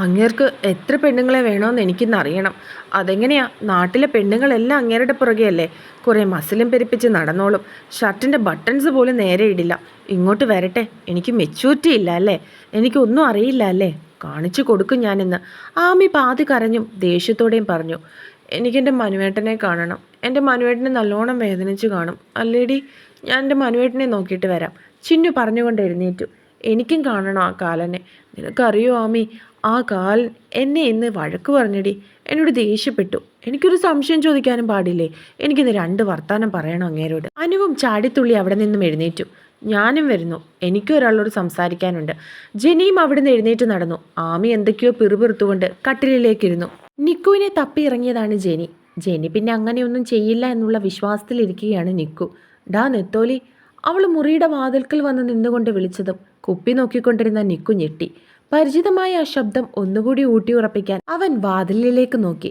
അങ്ങേർക്ക് എത്ര പെണ്ണുങ്ങളെ വേണമെന്ന് എനിക്കിന്നറിയണം. അതെങ്ങനെയാ? നാട്ടിലെ പെണ്ണുങ്ങളെല്ലാം അങ്ങേരുടെ പുറകെയല്ലേ? കുറേ മസിലും പെരുപ്പിച്ച് നടന്നോളും. ഷർട്ടിൻ്റെ ബട്ടൺസ് പോലും നേരെ ഇടില്ല. ഇങ്ങോട്ട് വരട്ടെ. എനിക്ക് മെച്യൂരിറ്റി ഇല്ല അല്ലേ? എനിക്കൊന്നും അറിയില്ല അല്ലേ? കാണിച്ചു കൊടുക്കും ഞാനിന്ന്. ആമി പാതി കരഞ്ഞും ദേഷ്യത്തോടെയും പറഞ്ഞു. എനിക്കെൻ്റെ മനുവേട്ടനെ കാണണം. എൻ്റെ മനുവേട്ടനെ നല്ലോണം വേദനിച്ച് കാണും അല്ലേടി. ഞാൻ എൻ്റെ മനുവേട്ടനെ നോക്കിയിട്ട് വരാം. ചിന്നു പറഞ്ഞുകൊണ്ട് എഴുന്നേറ്റു. എനിക്കും കാണണം ആ കാലനെ. നിനക്കറിയോ ആമി, ആ കാൽ എന്നെ ഇന്ന് വഴക്ക് പറഞ്ഞടി. എന്നോട് ദേഷ്യപ്പെട്ടു. എനിക്കൊരു സംശയം ചോദിക്കാനും പാടില്ലേ? എനിക്കിന്ന് 2 വർത്താനം പറയണം അങ്ങേരോട്. അനുവും ചാടിത്തുള്ളി അവിടെ നിന്നും എഴുന്നേറ്റു. ഞാനും വരുന്നു. എനിക്കും ഒരാളോട് സംസാരിക്കാനുണ്ട്. ജെനിയും അവിടുന്ന് എഴുന്നേറ്റ് നടന്നു. ആമി എന്തൊക്കെയോ പിറുപിറുത്തുകൊണ്ട് കട്ടിലിലേക്കിരുന്നു. നിക്കുവിനെ തപ്പി ഇറങ്ങിയതാണ് ജെനി. ജെനി പിന്നെ അങ്ങനെയൊന്നും ചെയ്യില്ല എന്നുള്ള വിശ്വാസത്തിലിരിക്കുകയാണ് നിക്കു. ഡാ നെത്തോലി. അവൾ മുറിയുടെ വാതിൽക്കൽ വന്ന് നിന്നുകൊണ്ട് വിളിച്ചതും കുപ്പി നോക്കിക്കൊണ്ടിരുന്ന നിക്കു ഞെട്ടി. പരിചിതമായ ആ ശബ്ദം ഒന്നുകൂടി ഊട്ടിയുറപ്പിക്കാൻ അവൻ വാതിലിലേക്ക് നോക്കി.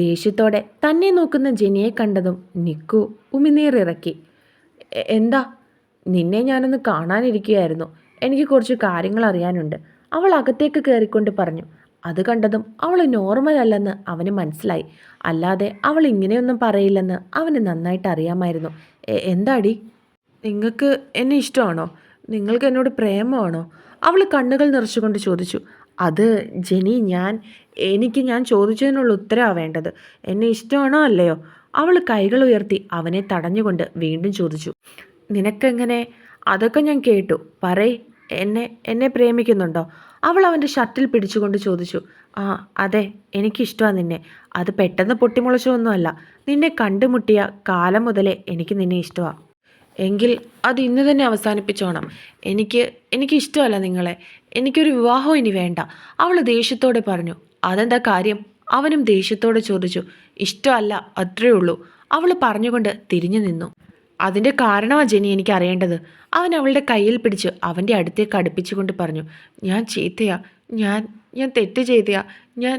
ദേഷ്യത്തോടെ തന്നെ നോക്കുന്ന ജെനിയെ കണ്ടതും നിക്കു ഉമിനീറിറക്കി. എന്താ? നിന്നെ ഞാനൊന്ന് കാണാനിരിക്കുകയായിരുന്നു. എനിക്ക് കുറച്ച് കാര്യങ്ങൾ അറിയാനുണ്ട്, അവൾ അകത്തേക്ക് കയറിക്കൊണ്ട് പറഞ്ഞു. അത് കണ്ടതും അവൾ നോർമൽ അല്ലെന്ന് അവന് മനസ്സിലായി. അല്ലാതെ അവൾ ഇങ്ങനെയൊന്നും പറയില്ലെന്ന് അവന് നന്നായിട്ട് അറിയാമായിരുന്നു. എന്താടി? നിങ്ങൾക്ക് എന്നെ ഇഷ്ടമാണോ? നിങ്ങൾക്ക് എന്നോട് പ്രേമമാണോ? അവൾ കണ്ണുകൾ നിറച്ചുകൊണ്ട് ചോദിച്ചു. അത് ജെനി, ഞാൻ ചോദിച്ചതിനുള്ള ഉത്തരവാണ് വേണ്ടത്. എന്നെ ഇഷ്ടമാണോ അല്ലയോ? അവൾ കൈകൾ ഉയർത്തി അവനെ തടഞ്ഞുകൊണ്ട് വീണ്ടും ചോദിച്ചു. നിനക്കെങ്ങനെ? അതൊക്കെ ഞാൻ കേട്ടു. പറയ്, എന്നെ എന്നെ പ്രേമിക്കുന്നുണ്ടോ? അവൾ അവൻ്റെ ഷർട്ടിൽ പിടിച്ചുകൊണ്ട് ചോദിച്ചു. ആ അതെ, എനിക്കിഷ്ടമാണ് നിന്നെ. അത് പെട്ടെന്ന് പൊട്ടിമുളച്ചൊന്നുമല്ല. നിന്നെ കണ്ടുമുട്ടിയ കാലം മുതലേ എനിക്ക് നിന്നെ ഇഷ്ടമാണ്. എങ്കിൽ അത് ഇന്ന് തന്നെ അവസാനിപ്പിച്ചോണം. എനിക്ക് ഇഷ്ടമല്ല നിങ്ങളെ. എനിക്കൊരു വിവാഹം ഇനി വേണ്ട. അവൾ ദേഷ്യത്തോടെ പറഞ്ഞു. അതെന്താ കാര്യം? അവനും ദേഷ്യത്തോടെ ചോദിച്ചു. ഇഷ്ടമല്ല, അത്രേ ഉള്ളൂ. അവൾ പറഞ്ഞുകൊണ്ട് തിരിഞ്ഞു നിന്നു. അതിൻ്റെ കാരണമാണ് ജെനി എനിക്ക് അറിയേണ്ടത്. അവൻ അവളുടെ കയ്യിൽ പിടിച്ച് അവൻ്റെ അടുത്തേക്ക് അടുപ്പിച്ചുകൊണ്ട് പറഞ്ഞു. ഞാൻ ചീത്തയാ. ഞാൻ ഞാൻ തെറ്റ് ചെയ്തയാ. ഞാൻ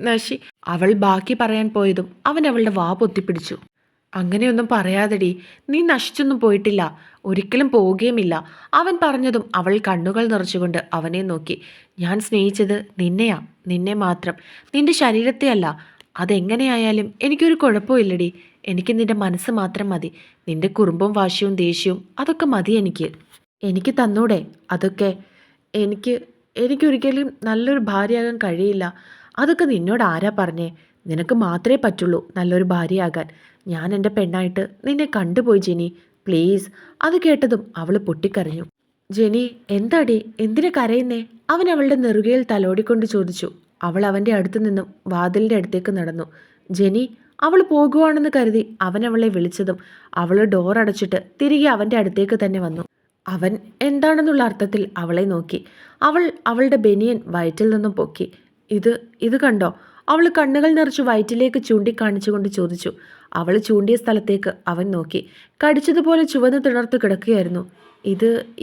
നശി അവൾ ബാക്കി പറയാൻ പോയതും അവൻ അവളുടെ വാ പൊത്തിപ്പിടിച്ചു. അങ്ങനെയൊന്നും പറയാതെടി. നീ നശിച്ചൊന്നും പോയിട്ടില്ല. ഒരിക്കലും പോവുകയുമില്ല. അവൻ പറഞ്ഞതും അവൾ കണ്ണുകൾ നിറച്ചുകൊണ്ട് അവനെ നോക്കി. ഞാൻ സ്നേഹിച്ചത് നിന്നെയാ, നിന്നെ മാത്രം. നിന്റെ ശരീരത്തെ അല്ല. അതെങ്ങനെയായാലും എനിക്കൊരു കുഴപ്പമില്ലടി. എനിക്ക് നിന്റെ മനസ്സ് മാത്രം മതി. നിന്റെ കുറുമ്പും വാശിയും ദേഷ്യവും അതൊക്കെ മതി എനിക്ക്. എനിക്ക് തന്നൂടെ അതൊക്കെ? എനിക്ക് എനിക്കൊരിക്കലും നല്ലൊരു ഭാര്യയാകാൻ കഴിയില്ല. അതൊക്കെ നിന്നോട് ആരാ പറഞ്ഞേ? നിനക്ക് മാത്രമേ പറ്റുള്ളൂ നല്ലൊരു ഭാര്യയാകാൻ. ഞാൻ എൻ്റെ പെണ്ണായിട്ട് നിന്നെ കണ്ടുപോയി ജെനി, പ്ലീസ്. അത് കേട്ടതും അവൾ പൊട്ടിക്കരഞ്ഞു. ജെനി, എന്താടി? എന്തിനാ കരയുന്നേ? അവൻ അവളുടെ നെറുകയിൽ തലോടിക്കൊണ്ട് ചോദിച്ചു. അവൾ അവൻ്റെ അടുത്ത് നിന്നും വാതിലിൻ്റെ അടുത്തേക്ക് നടന്നു. ജെനി. അവൾ പോകുവാണെന്ന് കരുതി അവൻ അവളെ വിളിച്ചതും അവൾ ഡോർ അടച്ചിട്ട് തിരികെ അവൻ്റെ അടുത്തേക്ക് തന്നെ വന്നു. അവൻ എന്താണെന്നുള്ള അർത്ഥത്തിൽ അവളെ നോക്കി. അവൾ അവളുടെ ബനിയൻ വയറ്റിൽ നിന്നും പൊക്കി. ഇത് കണ്ടോ? അവൾ കണ്ണുകൾ നിറച്ച് വയറ്റിലേക്ക് ചൂണ്ടിക്കാണിച്ചുകൊണ്ട് ചോദിച്ചു. അവൾ ചൂണ്ടിയ സ്ഥലത്തേക്ക് അവൻ നോക്കി. കടിച്ചതുപോലെ ചുവന്ന് തിണർത്ത് കിടക്കുകയായിരുന്നു.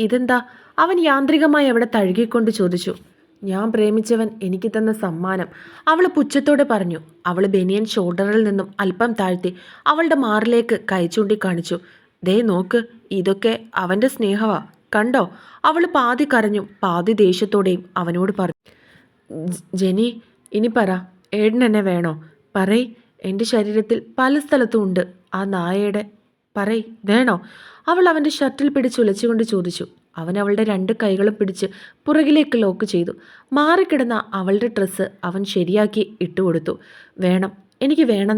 ഇതെന്താ? അവൻ യാന്ത്രികമായി അവിടെ തഴുകിക്കൊണ്ട് ചോദിച്ചു. ഞാൻ പ്രേമിച്ചവൻ എനിക്ക് തന്ന സമ്മാനം, അവൾ പുച്ഛത്തോടെ പറഞ്ഞു. അവൾ ബനിയൻ ഷോൾഡറിൽ നിന്നും അല്പം താഴ്ത്തി അവളുടെ മാറിലേക്ക് കൈ ചൂണ്ടിക്കാണിച്ചു. ദേ നോക്ക്, ഇതൊക്കെ അവൻ്റെ സ്നേഹവാ, കണ്ടോ? അവൾ പാതി കരഞ്ഞും പാതി ദേഷ്യത്തോടെയും അവനോട് പറഞ്ഞു. ജെനി, ഇനി പറ, ഏട്ടൻ എന്നെ വേണോ? പറയ്. എൻ്റെ ശരീരത്തിൽ പല സ്ഥലത്തും ഉണ്ട് ആ നായയുടെ. പറയ്, വേണോ? അവൾ അവൻ്റെ ഷർട്ടിൽ പിടിച്ചുലച്ചുകൊണ്ട് ചോദിച്ചു. അവൻ അവളുടെ 2 കൈകളും പിടിച്ച് പുറകിലേക്ക് ലോക്ക് ചെയ്തു. മാറിക്കിടന്ന അവളുടെ ഡ്രസ്സ് അവൻ ശരിയാക്കി ഇട്ടുകൊടുത്തു. വേണം, എനിക്ക് വേണം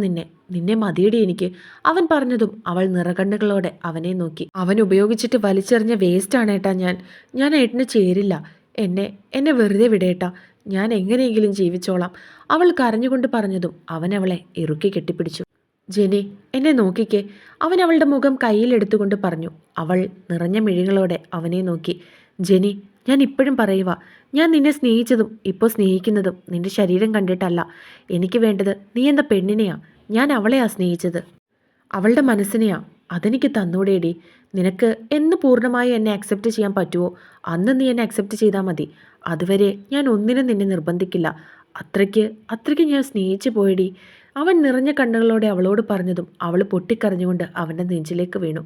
നിന്നെ മതിയടി എനിക്ക്. അവൻ പറഞ്ഞതും അവൾ നിറകണ്ണുകളോടെ അവനെ നോക്കി. അവൻ ഉപയോഗിച്ചിട്ട് വലിച്ചെറിഞ്ഞ വേസ്റ്റാണ് ഏട്ടാ ഞാൻ ഏട്ടന് ചേരില്ല. എന്നെ വെറുതെ വിടേട്ടാ. ഞാൻ എങ്ങനെയെങ്കിലും ജീവിച്ചോളാം. അവൾ കരഞ്ഞുകൊണ്ട് പറഞ്ഞതും അവൻ അവളെ ഇറുക്കി കെട്ടിപ്പിടിച്ചു. ജെനി, എന്നെ നോക്കിക്കേ. അവൻ അവളുടെ മുഖം കയ്യിലെടുത്തുകൊണ്ട് പറഞ്ഞു. അവൾ നിറഞ്ഞ മിഴികളോടെ അവനെ നോക്കി. ജെനി, ഞാൻ ഇപ്പോഴും പറയുക, ഞാൻ നിന്നെ സ്നേഹിച്ചതും ഇപ്പോൾ സ്നേഹിക്കുന്നതും നിന്റെ ശരീരം കണ്ടിട്ടല്ല. എനിക്ക് വേണ്ടത് നീ എന്ന പെണ്ണിനെയാ. ഞാൻ അവളെയാ സ്നേഹിച്ചത്, അവളുടെ മനസ്സിനെയാ. അതെനിക്ക് തന്നൂടേടി. നിനക്ക് എന്ന് പൂർണ്ണമായി എന്നെ അക്സെപ്റ്റ് ചെയ്യാൻ പറ്റുമോ അന്ന് നീ എന്നെ അക്സെപ്റ്റ് ചെയ്താൽ മതി. അതുവരെ ഞാൻ ഒന്നിനും നിന്നെ നിർബന്ധിക്കില്ല. അത്രയ്ക്ക് ഞാൻ സ്നേഹിച്ചു പോയടി. അവൻ നിറഞ്ഞ കണ്ണുകളോടെ അവളോട് പറഞ്ഞതും അവൾ പൊട്ടിക്കരഞ്ഞുകൊണ്ട് അവൻ്റെ നെഞ്ചിലേക്ക് വീണു.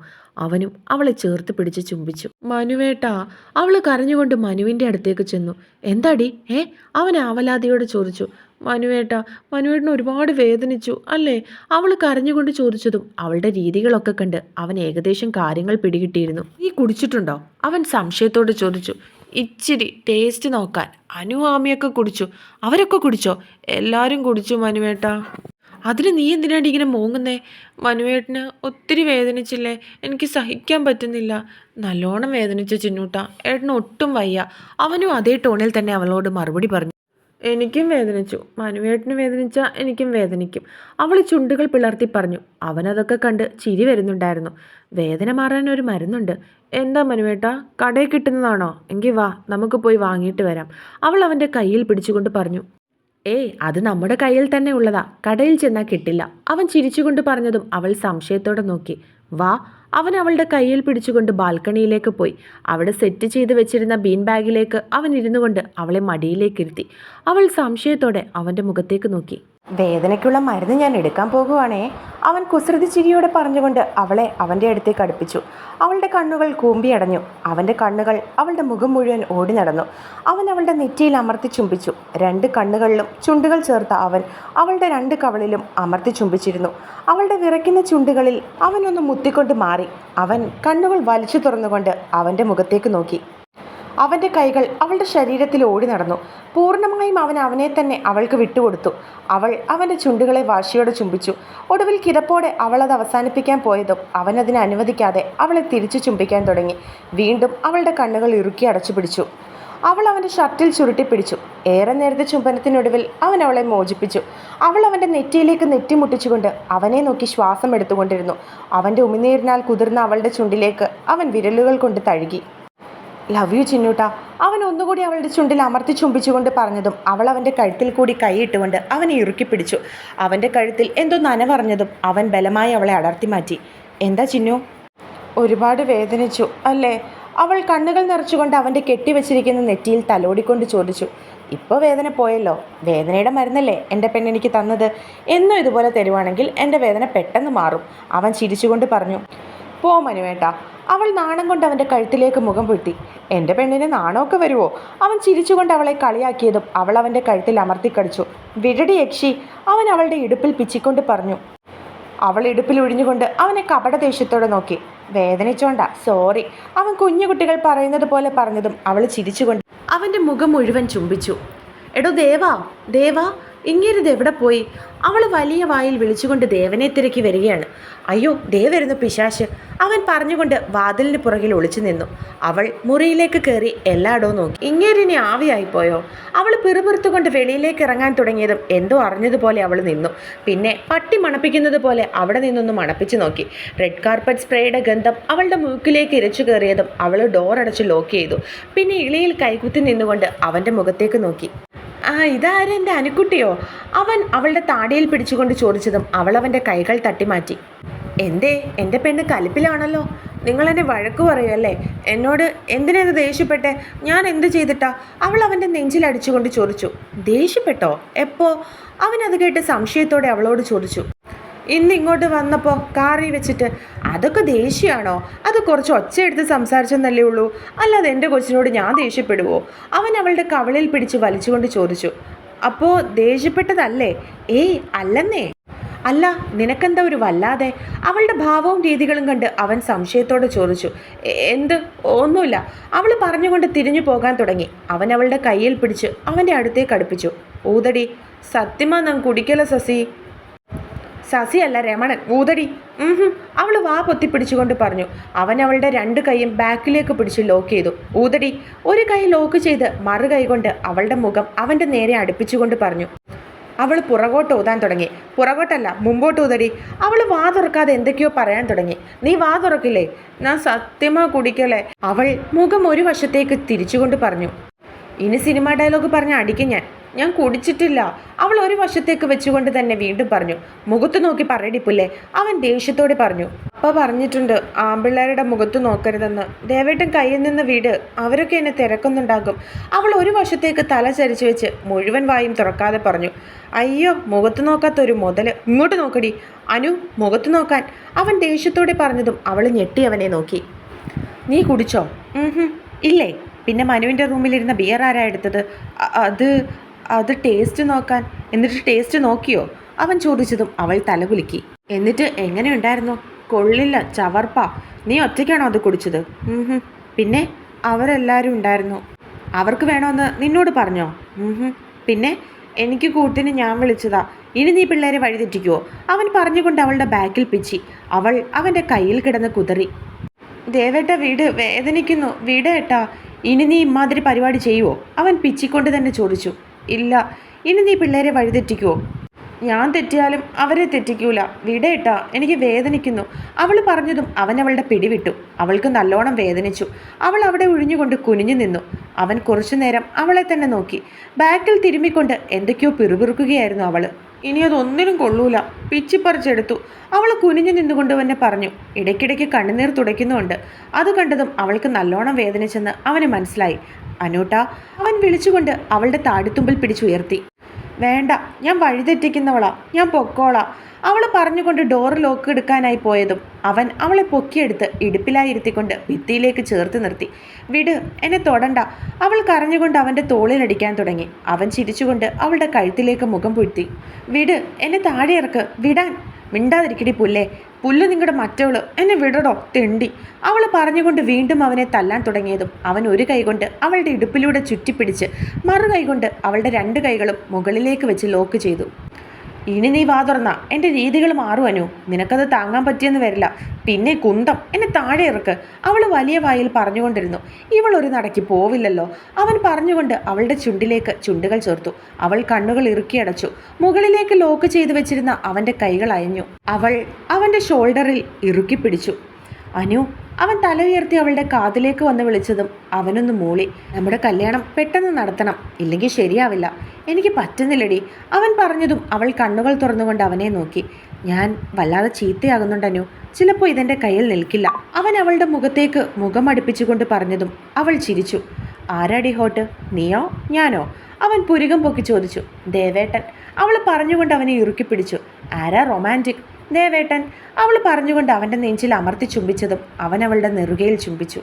അവനും അവളെ ചേർത്ത് പിടിച്ച് ചുംബിച്ചു. മനുവേട്ടാ, അവൾ കരഞ്ഞുകൊണ്ട് മനുവിൻ്റെ അടുത്തേക്ക് ചെന്നു. എന്താടി അവൻ ആവലാതിയോട് ചോദിച്ചു. മനുവേട്ടാ, മനുവേട്ടന് ഒരുപാട് വേദനിച്ചു അല്ലേ? അവൾ കരഞ്ഞുകൊണ്ട് ചോദിച്ചതും അവളുടെ രീതികളൊക്കെ കണ്ട് അവൻ ഏകദേശം കാര്യങ്ങൾ പിടികിട്ടിയിരുന്നു. നീ കുടിച്ചിട്ടുണ്ടോ? അവൻ സംശയത്തോട് ചോദിച്ചു. ഇച്ചിരി ടേസ്റ്റ് നോക്കാൻ. അനു ആമിയൊക്കെ കുടിച്ചു. അവരൊക്കെ കുടിച്ചോ? എല്ലാവരും കുടിച്ചു മനുവേട്ടാ. അതിന് നീ എന്തിനാണ് ഇങ്ങനെ മോങ്ങുന്നേ? മനുവേട്ടന് ഒത്തിരി വേദനിച്ചില്ലേ? എനിക്ക് സഹിക്കാൻ പറ്റുന്നില്ല. നല്ലോണം വേദനിച്ചു ചിന്നൂട്ടാ. ഏട്ടന് ഒട്ടും വയ്യ. അവനും അതേ ടോണിൽ തന്നെ അവളോട് മറുപടി പറഞ്ഞു. എനിക്കും വേദനിച്ചു. മനുവേട്ടന് വേദനിച്ചാൽ എനിക്കും വേദനിക്കും. അവൾ ചുണ്ടുകൾ പിളർത്തി പറഞ്ഞു. അവനതൊക്കെ കണ്ട് ചിരി വരുന്നുണ്ടായിരുന്നു. വേദന മാറാൻ ഒരു മരുന്നുണ്ട്. എന്താ മനുവേട്ടാ, കടയിൽ കിട്ടുന്നതാണോ? എങ്കിൽ വാ, നമുക്ക് പോയി വാങ്ങിയിട്ട് വരാം. അവൾ അവൻ്റെ കയ്യിൽ പിടിച്ചുകൊണ്ട് പറഞ്ഞു. അത് നമ്മുടെ കയ്യിൽ തന്നെ ഉള്ളതാ, കടയിൽ ചെന്നാൽ കിട്ടില്ല. അവൻ ചിരിച്ചുകൊണ്ട് പറഞ്ഞതും അവൾ സംശയത്തോടെ നോക്കി. വാ. അവൻ അവളുടെ കയ്യിൽ പിടിച്ചുകൊണ്ട് ബാൽക്കണിയിലേക്ക് പോയി. അവിടെ സെറ്റ് ചെയ്ത് വെച്ചിരുന്ന ബീൻ ബാഗിലേക്ക് അവൻ ഇരുന്നു കൊണ്ട് അവളെ മടിയിലേക്കിരുത്തി. അവൾ സംശയത്തോടെ അവൻ്റെ മുഖത്തേക്ക് നോക്കി. വേദനയ്ക്കുള്ള മരുന്ന് ഞാൻ എടുക്കാൻ പോകുവാണേ. അവൻ കുസൃതി ചിരിയോടെ പറഞ്ഞുകൊണ്ട് അവളെ അവൻ്റെ അടുത്തേക്ക് അടുപ്പിച്ചു. അവളുടെ കണ്ണുകൾ കൂമ്പിയടഞ്ഞു. അവൻ്റെ കണ്ണുകൾ അവളുടെ മുഖം മുഴുവൻ ഓടി നടന്നു. അവൻ അവളുടെ നെറ്റിയിൽ അമർത്തി ചുംബിച്ചു. 2 കണ്ണുകളിലും ചുണ്ടുകൾ ചേർത്ത അവൻ അവളുടെ 2 കവളിലും അമർത്തി ചുംബിച്ചിരുന്നു. അവളുടെ വിറയ്ക്കുന്ന ചുണ്ടുകളിൽ അവനൊന്ന് മുത്തിക്കൊണ്ട് മാറി. അവൻ കണ്ണുകൾ വലിച്ചു തുറന്നുകൊണ്ട് അവൻ്റെ മുഖത്തേക്ക് നോക്കി. അവൻ്റെ കൈകൾ അവളുടെ ശരീരത്തിൽ ഓടി നടന്നു. പൂർണ്ണമായും അവൻ അവനെ തന്നെ അവൾക്ക് വിട്ടുകൊടുത്തു. അവൾ അവൻ്റെ ചുണ്ടുകളെ വാശിയോടെ ചുംബിച്ചു. ഒടുവിൽ കിതപ്പോടെ അവളത് അവസാനിപ്പിക്കാൻ പോയതും അവനതിനെ അനുവദിക്കാതെ അവളെ തിരിച്ചു ചുംബിക്കാൻ തുടങ്ങി. വീണ്ടും അവളുടെ കണ്ണുകൾ ഇറുക്കി അടച്ചു പിടിച്ചു. അവൾ അവൻ്റെ ഷർട്ടിൽ ചുരുട്ടിപ്പിടിച്ചു. ഏറെ നേരത്തെ ചുംബനത്തിനൊടുവിൽ അവൻ അവളെ മോചിപ്പിച്ചു. അവൾ അവൻ്റെ നെറ്റിയിലേക്ക് നെറ്റിമുട്ടിച്ചുകൊണ്ട് അവനെ നോക്കി ശ്വാസം എടുത്തുകൊണ്ടിരുന്നു. അവൻ്റെ ഉമിനീരിനാൽ കുതിർന്ന അവളുടെ ചുണ്ടിലേക്ക് അവൻ വിരലുകൾ കൊണ്ട് തഴുകി. ലവ് യു ചിന്നൂട്ടാ. അവൻ ഒന്നുകൂടി അവളുടെ ചുണ്ടിൽ അമർത്തി ചുംബിച്ചുകൊണ്ട് പറഞ്ഞതും അവൾ അവൻ്റെ കഴുത്തിൽ കൂടി കൈയിട്ടുകൊണ്ട് അവനെ ഇറുക്കി പിടിച്ചു. അവൻ്റെ കഴുത്തിൽ എന്തോ നനവറിഞ്ഞതും അവൻ ബലമായി അവളെ അടർത്തി മാറ്റി. എന്താ ചിന്നു? ഒരുപാട് വേദനിച്ചു അല്ലേ? അവൾ കണ്ണുകൾ നിറച്ചുകൊണ്ട് അവൻ്റെ കെട്ടിവെച്ചിരിക്കുന്ന നെറ്റിയിൽ തലോടിക്കൊണ്ട് ചോദിച്ചു. ഇപ്പോൾ വേദന പോയല്ലോ. വേദനയുടെ മരുന്നല്ലേ എൻ്റെ പെണ്ണെനിക്ക് തന്നത്. എന്നും ഇതുപോലെ തരുവാണെങ്കിൽ എൻ്റെ വേദന പെട്ടെന്ന് മാറും. അവൻ ചിരിച്ചുകൊണ്ട് പറഞ്ഞു. പോ മനുവേട്ടാ. അവൾ നാണം കൊണ്ട് അവൻ്റെ കഴുത്തിലേക്ക് മുഖം പൊട്ടി. എൻ്റെ പെണ്ണിന് നാണമൊക്കെ വരുമോ? അവൻ ചിരിച്ചുകൊണ്ട് അവളെ കളിയാക്കിയതും അവൾ അവൻ്റെ കഴുത്തിൽ അമർത്തിക്കടിച്ചു. വിടടി യക്ഷി. അവൻ അവളുടെ ഇടുപ്പിൽ പിച്ചിക്കൊണ്ട് പറഞ്ഞു. അവൾ ഇടുപ്പിൽ ഒഴിഞ്ഞുകൊണ്ട് അവനെ കപടദേഷ്യത്തോടെ നോക്കി. വേദനിച്ചോണ്ടാ, സോറി. അവൻ കുഞ്ഞുകുട്ടികൾ പറയുന്നത് പോലെ പറഞ്ഞതും അവൾ ചിരിച്ചുകൊണ്ട് അവൻ്റെ മുഖം മുഴുവൻ ചുംബിച്ചു. എടോ ദേവാ, ദേവാ, ഇങ്ങേരിത് എവിടെ പോയി? അവൾ വലിയ വായിൽ വിളിച്ചുകൊണ്ട് ദേവനെ തിരക്കി വരികയാണ്. അയ്യോ, ദേ വരുന്നു പിശാശ്. അവൻ പറഞ്ഞുകൊണ്ട് വാതിലിന് പുറകിൽ ഒളിച്ചു നിന്നു. അവൾ മുറിയിലേക്ക് കയറി എല്ലായിടവും നോക്കി. ഇങ്ങേരിനെ ആവിയായിപ്പോയോ? അവൾ പിറുപിറുത്തുകൊണ്ട് വെളിയിലേക്ക് ഇറങ്ങാൻ തുടങ്ങിയതും എന്തോ അറിഞ്ഞതുപോലെ അവൾ നിന്നു. പിന്നെ പട്ടി മണപ്പിക്കുന്നത് പോലെ അവിടെ നിന്നൊന്ന് മണപ്പിച്ചു നോക്കി. റെഡ് കാർപ്പറ്റ് സ്പ്രേയുടെ ഗന്ധം അവളുടെ മൂക്കിലേക്ക് ഇരച്ചു കയറിയതും അവൾ ഡോർ അടച്ച് ലോക്ക് ചെയ്തു. പിന്നെ ഇളിയിൽ കൈകുത്തി നിന്നുകൊണ്ട് അവൻ്റെ മുഖത്തേക്ക് നോക്കി. ഇതാരെൻ്റെ അനുക്കുട്ടിയോ? അവൻ അവളുടെ താടിയിൽ പിടിച്ചുകൊണ്ട് ചോദിച്ചതും അവൾ അവൻ്റെ കൈകൾ തട്ടിമാറ്റി. എന്തേ, എൻ്റെ പെണ്ണ് കലിപ്പിലാണല്ലോ. നിങ്ങളെന്നെ വഴക്ക് പറയുമല്ലേ? എന്നോട് എന്തിനത് ദേഷ്യപ്പെട്ടെ? ഞാൻ എന്ത് ചെയ്തിട്ടാ? അവൾ അവൻ്റെ നെഞ്ചിലടിച്ചുകൊണ്ട് ചോദിച്ചു. ദേഷ്യപ്പെട്ടോ? എപ്പോ? അവനത് കേട്ട് സംശയത്തോടെ അവളോട് ചോദിച്ചു. ഇന്ന് ഇങ്ങോട്ട് വന്നപ്പോൾ കാറി വെച്ചിട്ട്. അതൊക്കെ ദേഷ്യമാണോ? അത് കുറച്ച് ഒച്ചയെടുത്ത് സംസാരിച്ചെന്നല്ലേ ഉള്ളൂ. അല്ലാതെ എൻ്റെ കൊച്ചിനോട് ഞാൻ ദേഷ്യപ്പെടുവോ? അവൻ അവളുടെ കവളിൽ പിടിച്ച് വലിച്ചുകൊണ്ട് ചോദിച്ചു. അപ്പോൾ ദേഷ്യപ്പെട്ടതല്ലേ? അല്ലെന്നേ. അല്ല, നിനക്കെന്താ ഒരു വല്ലാതെ? അവളുടെ ഭാവവും രീതികളും കണ്ട് അവൻ സംശയത്തോടെ ചോദിച്ചു. എന്ത്? ഒന്നുമില്ല. അവൾ പറഞ്ഞുകൊണ്ട് തിരിഞ്ഞു പോകാൻ തുടങ്ങി. അവൻ അവളുടെ കയ്യിൽ പിടിച്ച് അവൻ്റെ അടുത്തേക്ക് അടുപ്പിച്ചു. ഊതടി. സത്യമാ നാം കുടിക്കല സസി. സസിയല്ല, രമണൻ. ഊതടി. അവൾ വാ പൊത്തിപ്പിടിച്ചുകൊണ്ട് പറഞ്ഞു. അവൻ അവളുടെ 2 കൈയും ബാക്കിലേക്ക് പിടിച്ച് ലോക്ക് ചെയ്തു. ഊതടി. ഒരു കൈ ലോക്ക് ചെയ്ത് മറു കൈ കൊണ്ട് അവളുടെ മുഖം അവൻ്റെ നേരെ അടുപ്പിച്ചുകൊണ്ട് പറഞ്ഞു. അവൾ പുറകോട്ട് ഊതാൻ തുടങ്ങി. പുറകോട്ടല്ല, മുമ്പോട്ട് ഊതടി. അവൾ വാ തുറക്കാതെ എന്തൊക്കെയോ പറയാൻ തുടങ്ങി. നീ വാ തുറക്കില്ലേ? ഞാൻ സത്യമാ കുടിക്കലേ. അവൾ മുഖം ഒരു വശത്തേക്ക് തിരിച്ചുകൊണ്ട് പറഞ്ഞു. ഇനി സിനിമ ഡയലോഗ് പറഞ്ഞ അടിക്കും ഞാൻ കുടിച്ചിട്ടില്ല. അവൾ ഒരു വശത്തേക്ക് വെച്ചുകൊണ്ട് തന്നെ വീണ്ടും പറഞ്ഞു. മുഖത്ത് നോക്കി പറയടി പുല്ലേ, അവൻ ദേഷ്യത്തോടെ പറഞ്ഞു. അപ്പ പറഞ്ഞിട്ടുണ്ട് ആമ്പിള്ളേരുടെ മുഖത്ത് നോക്കരുതെന്ന്. ദേവേട്ടൻ കയ്യിൽ നിന്ന് വീട്, അവരൊക്കെ എന്നെ തിരക്കുന്നുണ്ടാകും. അവൾ ഒരു വശത്തേക്ക് തല ചരിച്ചു വെച്ച് മുഴുവൻ വായും തുറക്കാതെ പറഞ്ഞു. അയ്യോ, മുഖത്ത് നോക്കാത്തൊരു മുതല്. ഇങ്ങോട്ട് നോക്കടി അനു, മുഖത്ത് നോക്കാൻ. അവൻ ദേഷ്യത്തോടെ പറഞ്ഞതും അവൾ ഞെട്ടി അവനെ നോക്കി. നീ കുടിച്ചോ? ഇല്ലേ. പിന്നെ മനുവിൻ്റെ റൂമിലിരുന്ന ബിയർ ആരാ എടുത്തത്? അത് അത് ടേസ്റ്റ് നോക്കാൻ. എന്നിട്ട് ടേസ്റ്റ് നോക്കിയോ? അവൻ ചോദിച്ചതും അവൾ തലകുലുക്കി. എന്നിട്ട് എങ്ങനെയുണ്ടായിരുന്നു? കൊള്ളില്ല, ചവർപ്പ. നീ ഒറ്റയ്ക്കാണോ അത് കുടിച്ചത്? പിന്നെ അവരെല്ലാവരും ഉണ്ടായിരുന്നു. അവർക്ക് വേണമെന്ന് നിന്നോട് പറഞ്ഞോ? പിന്നെ എനിക്ക് കൂട്ടിന് ഞാൻ വിളിച്ചതാ. ഇനി നീ പിള്ളേരെ വഴിതെറ്റിക്കുവോ? അവൻ പറഞ്ഞുകൊണ്ട് അവളുടെ ബാക്കിൽ പിച്ചി. അവൾ അവൻ്റെ കയ്യിൽ കിടന്ന് കുതറി. ദേവേട്ട, വീട് വേദനിക്കുന്നു, വീട് ഏട്ടാ. ഇനി നീ ഇമാതിരി പരിപാടി ചെയ്യുവോ? അവൻ പിച്ചിക്കൊണ്ട് തന്നെ ചോദിച്ചു. ഇല്ല. ഇനി നീ പിള്ളേരെ വഴിതെറ്റിക്കുവോ? ഞാൻ തെറ്റിയാലും അവരെ തെറ്റിക്കൂല, വിടേട്ടാ, എനിക്ക് വേദനിക്കുന്നു. അവൾ പറഞ്ഞതും അവൻ അവളുടെ പിടിവിട്ടു. അവൾക്ക് നല്ലോണം വേദനിച്ചു. അവൾ അവിടെ ഒഴിഞ്ഞുകൊണ്ട് കുനിഞ്ഞു നിന്നു. അവൻ കുറച്ചു നേരം അവളെ തന്നെ നോക്കി. ബാക്കിൽ തിരുമ്മിക്കൊണ്ട് എന്തൊക്കെയോ പിറുപിറുക്കുകയായിരുന്നു അവൾ. ഇനി അതൊന്നിനും കൊള്ളൂല, പിച്ചിപ്പറിച്ചെടുത്തു. അവൾ കുനിഞ്ഞു നിന്നുകൊണ്ട് തന്നെ പറഞ്ഞു. ഇടയ്ക്കിടയ്ക്ക് കണ്ണുനീർ തുടയ്ക്കുന്നുണ്ട്. അത് കണ്ടതും അവൾക്ക് നല്ലോണം വേദനിച്ചെന്ന് അവന് മനസ്സിലായി. അനൂട്ടാ, അവൻ വിളിച്ചുകൊണ്ട് അവളുടെ താടിത്തുമ്പിൽ പിടിച്ചുയർത്തി. വേണ്ട, ഞാൻ വഴിതെറ്റിക്കുന്നവളാ, ഞാൻ പൊക്കോളാം. അവൾ പറഞ്ഞുകൊണ്ട് ഡോർ ലോക്ക് എടുക്കാനായി പോയതും അവൻ അവളെ പൊക്കിയെടുത്ത് ഇടുപ്പിലായി ഇരുത്തിക്കൊണ്ട് ഭിത്തിയിലേക്ക് ചേർത്ത് നിർത്തി. വിട്, എന്നെ തൊടണ്ട. അവൾ കരഞ്ഞുകൊണ്ട് അവൻ്റെ തോളിലടിക്കാൻ തുടങ്ങി. അവൻ ചിരിച്ചുകൊണ്ട് അവളുടെ കഴുത്തിലേക്ക് മുഖം പുഴ്ത്തി. വിട്, എന്നെ താഴെ ഇറക്ക്, വിടാൻ. മിണ്ടാതിരിക്കടി പുല്ലേ, പുല്ല് നിങ്ങളുടെ മറ്റവള്, എന്നെ വിടടോ തെണ്ടി. അവൾ പറഞ്ഞുകൊണ്ട് വീണ്ടും അവനെ തല്ലാൻ തുടങ്ങിയതും അവൻ ഒരു കൈകൊണ്ട് അവളുടെ ഇടുപ്പിലൂടെ ചുറ്റിപ്പിടിച്ച് മറു കൈകൊണ്ട് അവളുടെ രണ്ട് കൈകളും മുകളിലേക്ക് വെച്ച് ലോക്ക് ചെയ്തു. ഇനി നീ വാ തുറന്ന എൻ്റെ രീതികൾ മാറും അനു, നിനക്കത് താങ്ങാൻ പറ്റിയെന്ന് വരില്ല. പിന്നെ കുന്തം, എന്നെ താഴെ ഇറക്ക്. അവൾ വലിയ വായിൽ പറഞ്ഞുകൊണ്ടിരുന്നു. ഇവൾ ഒരു നടക്കി പോവില്ലല്ലോ. അവൻ പറഞ്ഞുകൊണ്ട് അവളുടെ ചുണ്ടിലേക്ക് ചുണ്ടുകൾ ചേർത്തു. അവൾ കണ്ണുകൾ ഇറുക്കിയടച്ചു. മുകളിലേക്ക് ലോക്ക് ചെയ്തു വെച്ചിരുന്ന അവൻ്റെ കൈകൾ അയഞ്ഞു. അവൾ അവൻ്റെ ഷോൾഡറിൽ ഇറുക്കി പിടിച്ചു. അനു, അവൻ തല ഉയർത്തി അവളുടെ കാതിലേക്ക് വന്ന് വിളിച്ചതും അവനൊന്ന് മൂളി. നമ്മുടെ കല്യാണം പെട്ടെന്ന് നടത്തണം, ഇല്ലെങ്കിൽ ശരിയാവില്ല. എനിക്ക് പറ്റുന്നില്ലടി. അവൻ പറഞ്ഞതും അവൾ കണ്ണുകൾ തുറന്നുകൊണ്ട് അവനെ നോക്കി. ഞാൻ വല്ലാതെ ചീത്തയാകുന്നുണ്ട് അനു, ചിലപ്പോൾ ഇതെൻ്റെ കയ്യിൽ നിൽക്കില്ല. അവൻ അവളുടെ മുഖത്തേക്ക് മുഖം അടുപ്പിച്ചുകൊണ്ട് പറഞ്ഞതും അവൾ ചിരിച്ചു. ആരാടി ഹോട്ട്, നീയോ ഞാനോ? അവൻ പുരികം പൊക്കി ചോദിച്ചു. ദേവേട്ടൻ. അവൾ പറഞ്ഞുകൊണ്ട് അവനെ ഇറുക്കി പിടിച്ചു. ആരാ റൊമാൻറ്റിക്? ദേവേട്ടൻ. അവൾ പറഞ്ഞുകൊണ്ട് അവൻ്റെ നെഞ്ചിൽ അമർത്തി ചുംബിച്ചതും അവൻ അവളുടെ നെറുകയിൽ ചുംബിച്ചു.